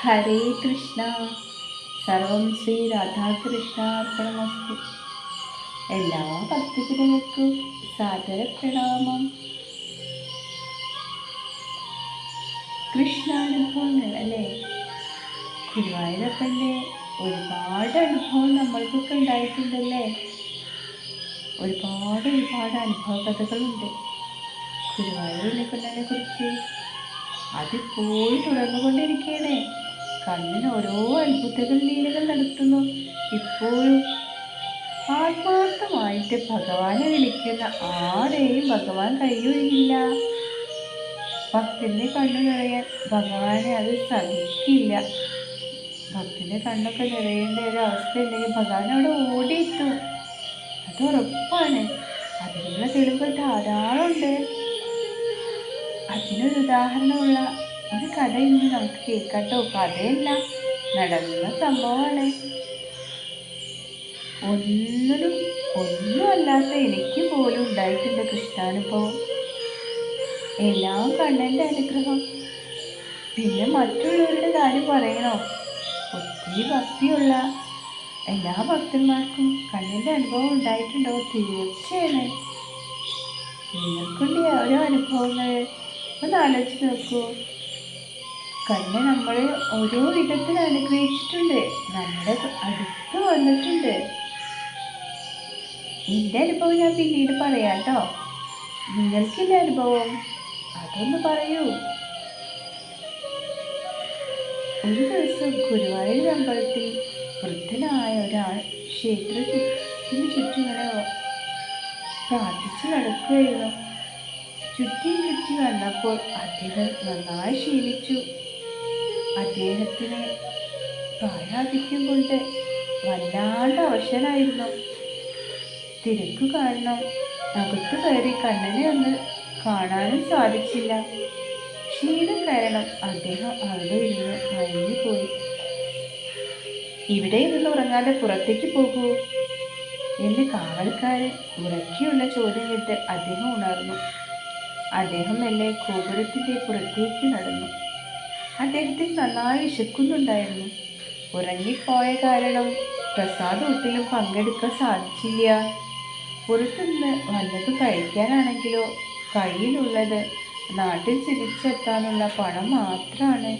ഹരേ കൃഷ്ണ. സർവം ശ്രീ രാധാകൃഷ്ണാർപ്പണമസ്തു. എല്ലാ ഭക്തജനങ്ങൾക്കും സാദര പ്രണാമം. കൃഷ്ണാനുഭവങ്ങൾ അല്ലേ? ഗുരുവായൂരപ്പൻ്റെ ഒരുപാട് അനുഭവം നമ്മൾക്കൊക്കെ ഉണ്ടായിട്ടുണ്ടല്ലേ. ഒരുപാട് അനുഭവ കഥകളുണ്ട് ഗുരുവായൂർ ഉണ്ണിക്കണ്ണനെ കുറിച്ച്. അതിപ്പോഴും തുടർന്നുകൊണ്ടിരിക്കുകയാണ്. കണ്ണിന് ഓരോ അത്ഭുതകൾ ലീലകൾ നടത്തുന്നു. ഇപ്പോഴും ആത്മാർത്ഥമായിട്ട് ഭഗവാനെ വിളിക്കുന്ന ആരെയും ഭഗവാൻ കൈയൊഴിയില്ല. ഭക്തന്റെ കണ്ണു നിറയാൻ ഭഗവാനെ അത് സഹിക്കില്ല. ഭക്തന്റെ കണ്ണൊക്കെ നിറയേണ്ട ഒരു അവസ്ഥ ഉണ്ടെങ്കിൽ ഭഗവാൻ അവിടെ ഓടിയെത്തും. അത് ഉറപ്പാണ്. അതിനുള്ള തെളിവുകൾ ധാരാളമുണ്ട്. അതിനൊരു ഉദാഹരണമുള്ള ഒരു കഥ ഇന്ന് നമുക്ക് കേൾക്കട്ടോ. കഥയല്ല, നടന്ന സംഭവമാണ്. ഒന്നുമല്ലാത്ത എനിക്ക് പോലും ഉണ്ടായിട്ടുണ്ട് കൃഷ്ണാനുഭവം. എല്ലാം കണ്ണൻ്റെ അനുഗ്രഹം. പിന്നെ മറ്റുള്ളവരുടെ കാര്യം പറയണോ? ഒത്തിരി ഭക്തിയുള്ള എല്ലാ ഭക്തന്മാർക്കും കണ്ണൻ്റെ അനുഭവം ഉണ്ടായിട്ടുണ്ടോ? തീർച്ചയാണ്. നിങ്ങൾക്കുണ്ട് ഓരോ അനുഭവങ്ങൾ. ഒന്ന് ആലോചിച്ച് നോക്കൂ. കണ്ണൻ നമ്മൾ ഓരോ വിധത്തിൽ അനുഗ്രഹിച്ചിട്ടുണ്ട്. നമ്മുടെ അടുത്ത് വന്നിട്ടുണ്ട്. എൻ്റെ അനുഭവം ഞാൻ പിന്നീട് പറയാം കേട്ടോ. നിങ്ങൾക്കില്ല അനുഭവം? അതൊന്ന് പറയൂ. ഒരു ദിവസം ഗുരുവായൂർ അമ്പലത്തിൽ വൃദ്ധനായ ഒരാൾ ക്ഷേത്രത്തിന് ചുറ്റും ഇങ്ങനെ പ്രാർത്ഥിച്ച് നടക്കുകയായിരുന്നു. ചുറ്റി വന്നപ്പോൾ അദ്ദേഹം നന്നായി ക്ഷീണിച്ചു. അദ്ദേഹത്തിന് പ്രായാധിക്യം കൊണ്ട് വല്ലാണ്ട് അവശനായിരുന്നു. തിരക്ക് കാരണം അകത്തു കയറി കണ്ണനെ ഒന്ന് കാണാനും സാധിച്ചില്ല. ക്ഷീണം കാരണം അദ്ദേഹം അവിടെ ഇരുന്ന് മയങ്ങിപ്പോയി. ഇവിടെ ഇരുന്ന് ഉറങ്ങാതെ പുറത്തേക്ക് പോകൂ എന്ന് കാവൽക്കാരൻ ഉറക്കിയുള്ള ചോദ്യം കേട്ട് അദ്ദേഹം ഉണർന്നു. അദ്ദേഹം മെല്ലെ ഗോപുരത്തിൻ്റെ പുറത്തേക്ക് നടന്നു. അദ്ദേഹത്തിന് നന്നായി വിശക്കുന്നുണ്ടായിരുന്നു. ഉറങ്ങിപ്പോയ കാരണം പ്രസാദൂട്ടിലും പങ്കെടുക്കാൻ സാധിച്ചില്ല. പുറത്തുനിന്ന് വല്ലതും കഴിക്കാനാണെങ്കിലോ കയ്യിലുള്ളത് നാട്ടിൽ തിരിച്ചെത്താനുള്ള പണം മാത്രമാണ്.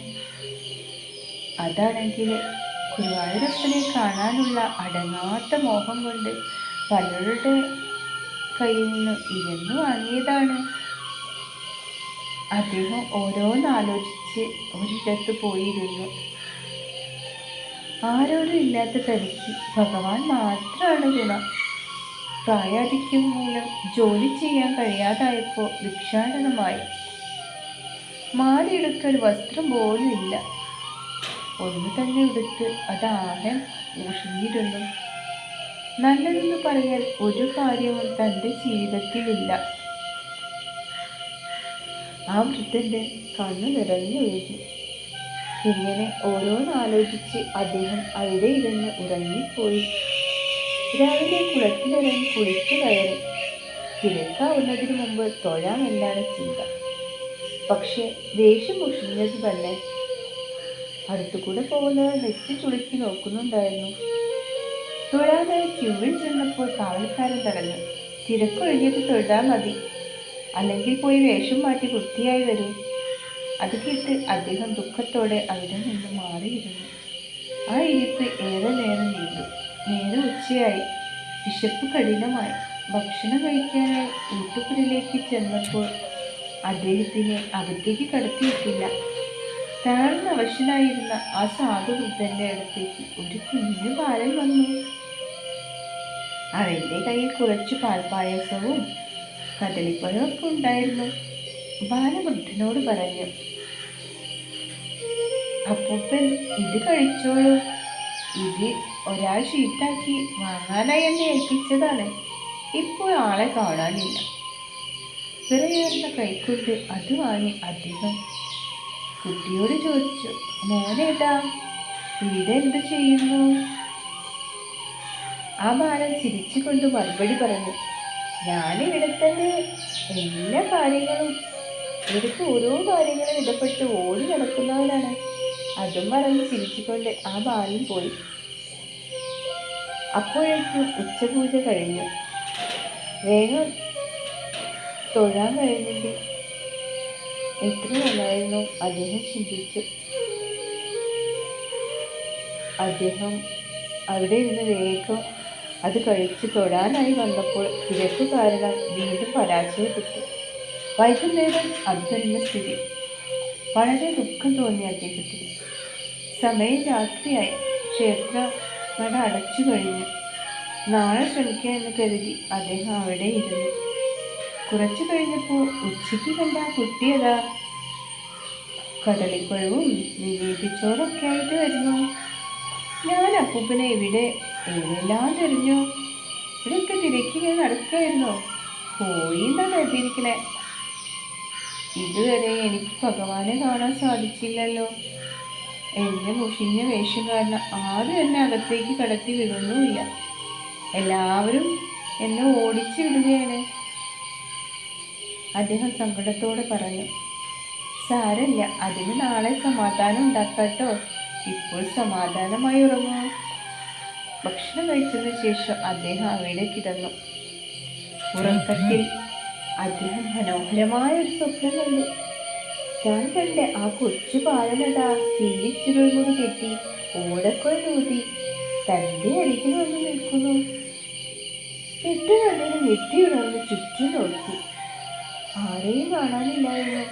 അതാണെങ്കിൽ ഗുരുവായൂരപ്പനെ കാണാനുള്ള അടങ്ങാത്ത മോഹം കൊണ്ട് പലരുടെ കയ്യിൽ നിന്ന് ഇരുന്ന് വാങ്ങിയതാണ്. അദ്ദേഹം ഓരോന്നാലോചിച്ച് ഒരിടത്ത് പോയിരുന്നു. ആരോടും ഇല്ലാത്ത തനിക്ക് ഭഗവാൻ മാത്രമാണ് ഗുണം. പ്രായാധിക്യം മൂലം ജോലി ചെയ്യാൻ കഴിയാതായപ്പോൾ ഭിക്ഷാടനമായി. മാലയെടുക്കാൻ വസ്ത്രം പോലും ഇല്ല. ഒന്ന് തന്നെ എടുത്ത് അതാകെ മുഷിഞ്ഞിരുന്നു. നല്ലതെന്ന് പറയാൻ ഒരു കാര്യവും തൻ്റെ ജീവിതത്തിലില്ല. ആ വൃദ്ധൻ്റെ കണ്ണു നിറഞ്ഞൊഴുകി. ഇങ്ങനെ ഓരോന്നാലോചിച്ച് അദ്ദേഹം അവിടെ ഇരുന്ന് ഉറങ്ങിപ്പോയി. രാവിലെ കുളത്തിലിറങ്ങി കുളിച്ചു കയറി. കിഴക്കാവുന്നതിന് മുമ്പ് തൊഴാമെന്നാണ് ചിന്ത. പക്ഷെ ദേഷ്യം മുഷിഞ്ഞത് തന്നെ. അടുത്തുകൂടെ പോകുന്നവർ നെറ്റി ചുളുക്കി നോക്കുന്നുണ്ടായിരുന്നു. തൊഴാനായി ക്യൂവിൽ ചെന്നപ്പോൾ കാവൽക്കാരൻ തടഞ്ഞു. തിരക്കൊഴിഞ്ഞിട്ട് തൊഴാൻ മതി, അല്ലെങ്കിൽ പോയി വേഷം മാറ്റി വൃത്തിയായി വരൂ. അത് കേട്ട് അദ്ദേഹം ദുഃഖത്തോടെ അവിടെ നിന്ന് മാറിയിരുന്നു. ആ ഇരിപ്പ് ഏറെ നേരം നീണ്ടു. നേരെ ഉച്ചയായി. വിശപ്പ് കഠിനമായി. ഭക്ഷണം കഴിക്കാനായി ഊട്ടുപുരയിലേക്ക് ചെന്നപ്പോൾ അദ്ദേഹത്തിനെ അകത്തേക്ക് കടത്തിയിട്ടില്ല. താഴ്ന്ന അവശനായിരുന്ന ആ സാധു വൃദ്ധന്റെ അടുത്തേക്ക് ഒരു കുഞ്ഞു ബാലൻ വന്നു. അവന്റെ കയ്യിൽ കുറച്ച് പാൽപ്പായസവും കദളിപ്പഴമൊക്കെ ഉണ്ടായിരുന്നു. ബാലവൃദ്ധനോട് പറഞ്ഞു, അപ്പൂപ്പൻ ഇത് കഴിച്ചോളൂ. ഇത് ഒരാൾ ഷീട്ടാക്കി വാങ്ങാനായി എന്നെ ഏൽപ്പിച്ചതാണ്. ഇപ്പോൾ ആളെ കാണാനില്ല. വിറയേറുന്ന കൈക്കൊണ്ട് അത് വാങ്ങി അദ്ദേഹം കുട്ടിയോട് ചോദിച്ചു, മോനേതാ? ഇവിടെ എന്ത് ചെയ്യുന്നു? ആ ബാലൻ ചിരിച്ചുകൊണ്ട് മറുപടി പറഞ്ഞു, ഞാനിവിടെ തന്നെ എല്ലാ കാര്യങ്ങളും ഇവിടുത്തെ ഓരോ കാര്യങ്ങളും ഇടപെട്ട് ഓടി നടക്കുന്നവനാണ്. അതും പറഞ്ഞ് ചിരിച്ചുകൊണ്ട് ആ ബാലൻ പോയി. അപ്പോഴേക്കും ഉച്ചപൂജ കഴിഞ്ഞു. വേഗം തൊഴാൻ കഴിഞ്ഞെങ്കിൽ എത്ര നന്നായിരുന്നു അദ്ദേഹം ചിന്തിച്ചു. അദ്ദേഹം അവിടെ ഇരുന്ന് വേഗം അത് കഴിച്ച് തൊഴാനായി വന്നപ്പോൾ തിരക്ക് കാരണം വീണ്ടും പരാജയപ്പെട്ടു. വൈകുന്നേരം അത് തന്നെ സ്ഥിതി. വളരെ ദുഃഖം തോന്നി അദ്ദേഹത്തിന്. സമയം രാത്രിയായി. ക്ഷേത്ര നട അടച്ചു കഴിഞ്ഞു. നാളെ ശ്രമിക്കാമെന്ന് കരുതി അദ്ദേഹം അവിടെ ഇരുന്നു. കുറച്ചു കഴിഞ്ഞപ്പോൾ ഉച്ചയ്ക്ക് കണ്ട ആ കുട്ടിയതാ കടലിപ്പഴവും നിവേദിച്ചോറൊക്കെ ആയിട്ട് വരുന്നു. ഞാൻ അപ്പൂപ്പനെ എവിടെല്ലാം തിരിഞ്ഞു. ഇവിടെയൊക്കെ തിരക്കി ഞാൻ നടക്കായിരുന്നോ? പോയി എന്നാണ് എഴുതിയിരിക്കണേ. ഇതുവരെ എനിക്ക് ഭഗവാനെ കാണാൻ സാധിച്ചില്ലല്ലോ. എൻ്റെ മുഷിഞ്ഞ വേഷം കാരണം ആരും എന്നെ അകത്തേക്ക് കടത്തി വിടുന്നുമില്ല. എല്ലാവരും എന്നെ ഓടിച്ചു വിടുകയാണ്. അദ്ദേഹം സങ്കടത്തോടെ പറഞ്ഞു. സാരമില്ല, അതിന് നാളെ സമാധാനം ഉണ്ടാക്കാട്ടോ. ഇപ്പോൾ സമാധാനമായി ഉറങ്ങുക. ഭക്ഷണം കഴിച്ചതിന് ശേഷം അദ്ദേഹം അവിടെ കിടന്നു. ഉറക്കത്തിൽ അദ്ദേഹം മനോഹരമായ ഒരു സ്വപ്നം കണ്ടു. താൻ കണ്ട് ആ കൊച്ചു പാലനതാ ചീരിച്ചുരുൾമുറി കെട്ടി ഓടക്കുഴൽ ഊതി തൻ്റെ അരികിൽ വന്ന് നിൽക്കുന്നു. പെട്ടെന്ന് അദ്ദേഹം ഞെട്ടിയുണർന്ന് ചുറ്റും നോക്കി. ആരെയും കാണാനില്ലായിരുന്നു.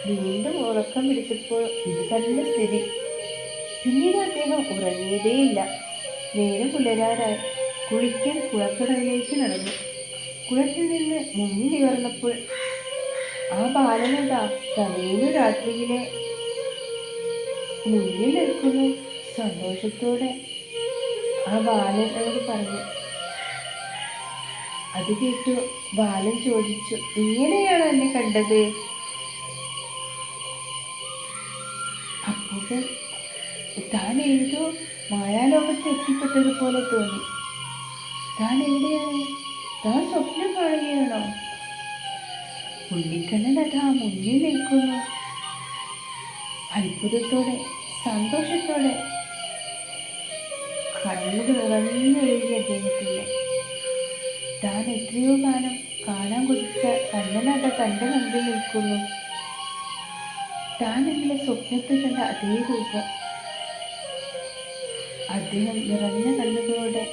വീണ്ടും ഉറക്കം പിടിച്ചപ്പോൾ ഇത് തന്നെ സ്ഥിതി. പിന്നീട് അദ്ദേഹം ഉറങ്ങിയതേയില്ല. നേരം പുലരാറായി. കുളിക്കാൻ കുളക്കടവിലേക്ക് നടന്നു. കുളത്തിൽ നിന്ന് മുങ്ങി നിവർന്നപ്പോൾ ആ ബാലനതാ തലേന്നു രാത്രിയിലെ മുന്നിൽ നിൽക്കുന്നു. സന്തോഷത്തോടെ ആ ബാലനോട് പറഞ്ഞു. അത് കേട്ടു ബാലൻ ചോദിച്ചു, ഇങ്ങനെയാണ് എന്നെ കണ്ടത്? അപ്പോൾ താൻ ഏതോ മായാലോകത്ത് എത്തിപ്പെട്ടതുപോലെ തോന്നി. താൻ എവിടെയാണ്? താൻ സ്വപ്നം കാണുകയാണോ? ഉണ്ണിക്കണ്ണൻ അതാ മുന്നിൽ നിൽക്കുന്നു. അത്ഭുതത്തോടെ സന്തോഷത്തോടെ കണ്ണുകൾ നിറഞ്ഞൊഴുകി അദ്ദേഹത്തിൻ്റെ. താൻ എത്രയോ കാലം കാണാൻ കൊതിച്ച കണ്ണനത തൻ്റെ മുമ്പിൽ നിൽക്കുന്നു. താൻ ഇന്നലെ സ്വപ്നത്തിൽ കണ്ട അതേ രൂപം. അദ്ദേഹം നിറഞ്ഞ കണ്ണുകളോടെ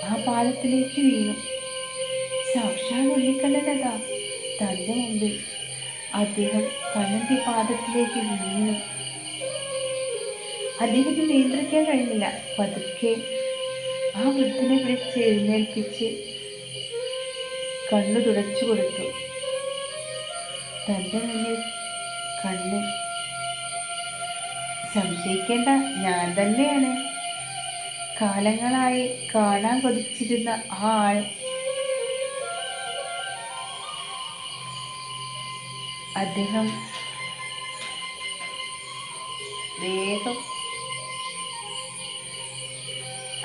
ആ പാലത്തിലേക്ക് വീണു. സാക്ഷാൽ ഉണ്ണിക്കണ്ണനതാ തൻ്റെ മുമ്പിൽ. അദ്ദേഹം കണ്ണൻ്റെ പാദത്തിലേക്ക് വീണു. അദ്ദേഹത്തിന് നിയന്ത്രിക്കാൻ കഴിഞ്ഞില്ല. പതുക്കെ ആ വൃദ്ധനെ വിളിച്ച് എഴുന്നേൽപ്പിച്ച് കണ്ണു തുടച്ചു കൊടുത്തു. തൻ്റെ മുന്നിൽ കണ്ണ്. സംശയിക്കേണ്ട, ഞാൻ തന്നെയാണ്. കാലങ്ങളായി കാണാൻ കൊതിച്ചിരുന്ന ആ ആൾ. അദ്ദേഹം വേഗം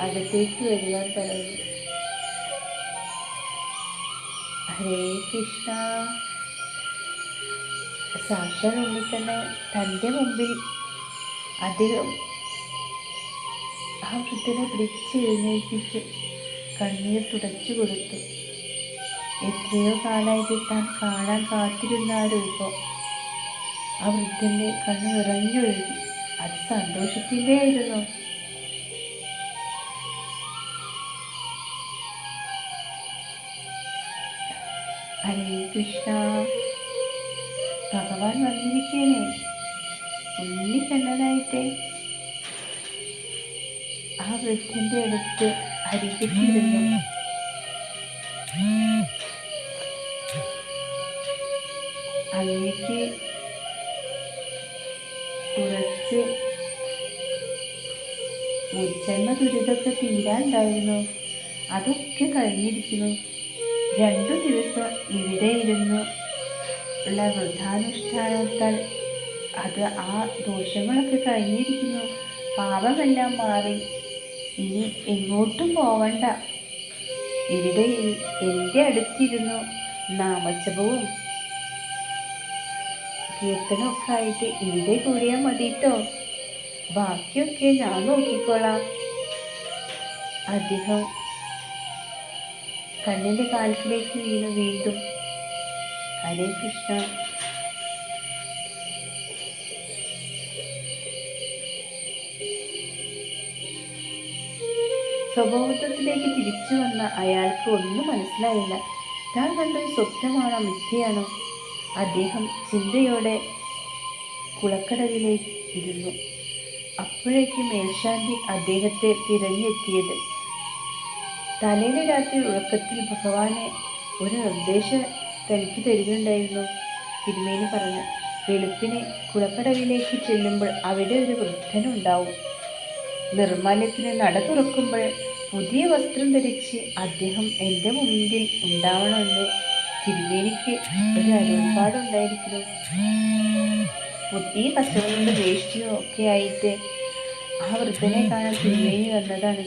അകത്തേക്ക് വരുവാൻ പറഞ്ഞു. ഹരേ കൃഷ്ണ. സാക്ഷാൽ ഉണ്ണിക്കണ്ണൻ തൻ്റെ മുമ്പിൽ. അദ്ദേഹം ആ വൃദ്ധനെ പിടിച്ച് എഴുന്നേൽപ്പിച്ച് കണ്ണീർ തുടച്ചു കൊടുത്തു. എത്രയോ കാലമായിട്ട് താൻ കാണാൻ കാത്തിരുന്ന ആ രൂപം. ആ വൃദ്ധൻ്റെ കണ്ണ് നിറഞ്ഞൊഴുകി. അത് സന്തോഷത്തിൻ്റെ ആയിരുന്നു. ഹരേ കൃഷ്ണ. ഭഗവാൻ വന്നിരിക്കണേ. ഉണ്ണിക്കണ്ണനായിട്ട് ആ വൃദ്ധൻ്റെ അടുത്ത് അരികത്തിരുന്നു. അങ്ങേക്ക് കുറച്ച് മുജ്ജന്മ ദുരിതമൊക്കെ തീരാനുണ്ടായിരുന്നു. അതൊക്കെ കഴിഞ്ഞിരിക്കുന്നു. 2 ദിവസം ഇവിടെ ഇരുന്നു ഉള്ള വൃദ്ധാനുഷ്ഠാനത്താൽ അത് ആ ദോഷങ്ങളൊക്കെ കഴിഞ്ഞിരിക്കുന്നു. പാപമെല്ലാം മാറി. ഇനി എങ്ങോട്ടും പോവണ്ട. ഇവിടെ എൻ്റെ അടുത്തിരുന്നു നാമജപവും കീർത്തനമൊക്കെ ആയിട്ട് ഇവിടെ കൂടിയാൽ മതിട്ടോ. ബാക്കിയൊക്കെ ഞാൻ നോക്കിക്കോളാം. അദ്ദേഹം കണ്ണിൻ്റെ കാൽക്കിലേക്ക് വീണു വീണ്ടും ഹരേ കൃഷ്ണ. സ്വബോധത്തിലേക്ക് തിരിച്ചു വന്ന അയാൾക്ക് ഒന്നും മനസ്സിലായില്ല. താൻ കണ്ടൊരു സ്വപ്നമാണോ മിഥ്യയാണോ? അദ്ദേഹം ചിന്തയോടെ കുളക്കടവിലേക്ക് ഇരുന്നു. അപ്പോഴേക്കും മേൽശാന്തി അദ്ദേഹത്തെ തിരഞ്ഞെത്തിയത്. തലേന്ന് രാത്രി ഉറക്കത്തിൽ ഭഗവാനെ ഒരു നിർദ്ദേശം തനിക്ക് തരികയുണ്ടായിരുന്നു. തിരുമേനി പറഞ്ഞു, വെളുപ്പിനെ കുളക്കടവിലേക്ക് ചെല്ലുമ്പോൾ അവിടെ ഒരു വൃദ്ധനുണ്ടാവും. നിർമ്മാല്യത്തിന് നട തുറക്കുമ്പോൾ പുതിയ വസ്ത്രം ധരിച്ച് അദ്ദേഹം എൻ്റെ മുമ്പിൽ ഉണ്ടാവണമെന്ന് തിരുമേനിക്ക് ഒരു അരുൾപ്പാടുണ്ടായിരിക്കുന്നു. പുതിയ കസവുകളുടെ വേഷ്ടിയോ ഒക്കെ ആയിട്ട് ആ വൃദ്ധനെ കാണാൻ തിരുമേനി വന്നതാണ്.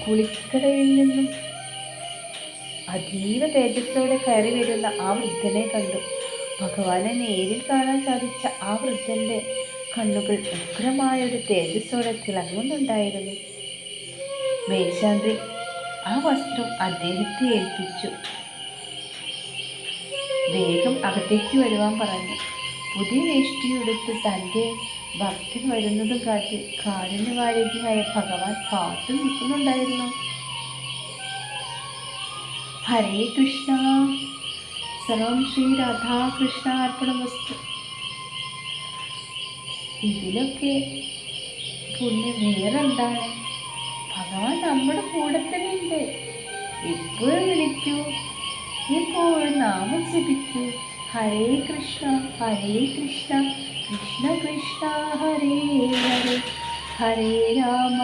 കുളിക്കടവിൽ നിന്നും അതീവ തേജസ്സോടെ കയറി വരുന്ന ആ വൃദ്ധനെ കണ്ടു. ഭഗവാനെ നേരിൽ കാണാൻ സാധിച്ച ആ വൃദ്ധൻ്റെ കണ്ണുകൾ ഉഗ്രമായൊരു തേജസ്സോടെ തിളങ്ങുന്നുണ്ടായിരുന്നു. മേൽശാന്തി ആ വസ്ത്രം അദ്ദേഹത്തെ ഏൽപ്പിച്ചു. വേഗം അകത്തേക്ക് വരുവാൻ പറഞ്ഞു. പുതിയ വേഷ്ടിയെടുത്ത് തൻ്റെ ഭക്തൻ വരുന്നതും കാട്ടി കാരുണ്യവാരിധിയായ ഭഗവാൻ കാത്തു നിൽക്കുന്നുണ്ടായിരുന്നു. ഹരേ കൃഷ്ണ. സർവം ശ്രീ രാധാകൃഷ്ണ അർപ്പണമസ്തു. ഇതിലൊക്കെ പുണ്യം വേറെന്താണ്? ഭഗവാൻ നമ്മുടെ കൂടെ തന്നെ ഉണ്ട്. എപ്പോഴും വിളിക്കൂ, എപ്പോഴും നാമം ജപിക്കൂ. ഹരേ കൃഷ്ണ ഹരേ കൃഷ്ണ കൃഷ്ണ കൃഷ്ണ ഹരേ ഹരേ, ഹരേ രാമ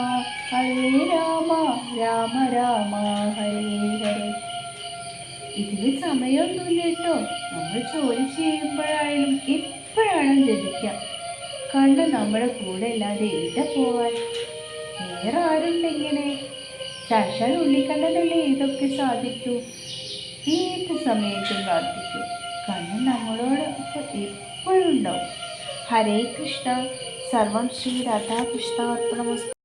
രാമ രാമ ഹരേ ഹരേ. ഇതിന് സമയമൊന്നുമില്ല കേട്ടോ. നമ്മൾ ജോലി ചെയ്യുമ്പോഴായാലും എപ്പോഴാണ് ജപിക്കാം. കണ്ണ് നമ്മുടെ കൂടെ അല്ലാതെ എവിടെ പോവാൻ? വേറെ ആരുണ്ടെങ്ങനെ? സാക്ഷാൽ ഉണ്ണിക്കണ്ണനല്ലേ ഇതൊക്കെ സാധിക്കൂ. ഏത് സമയത്തും പ്രാർത്ഥിക്കൂ. കണ്ണ് നമ്മളോട് എപ്പോഴും ഉണ്ടാവും. ഹരേ കൃഷ്ണ. സർവം ശ്രീ രാധാകൃഷ്ണ അർപ്പണമസ്തു.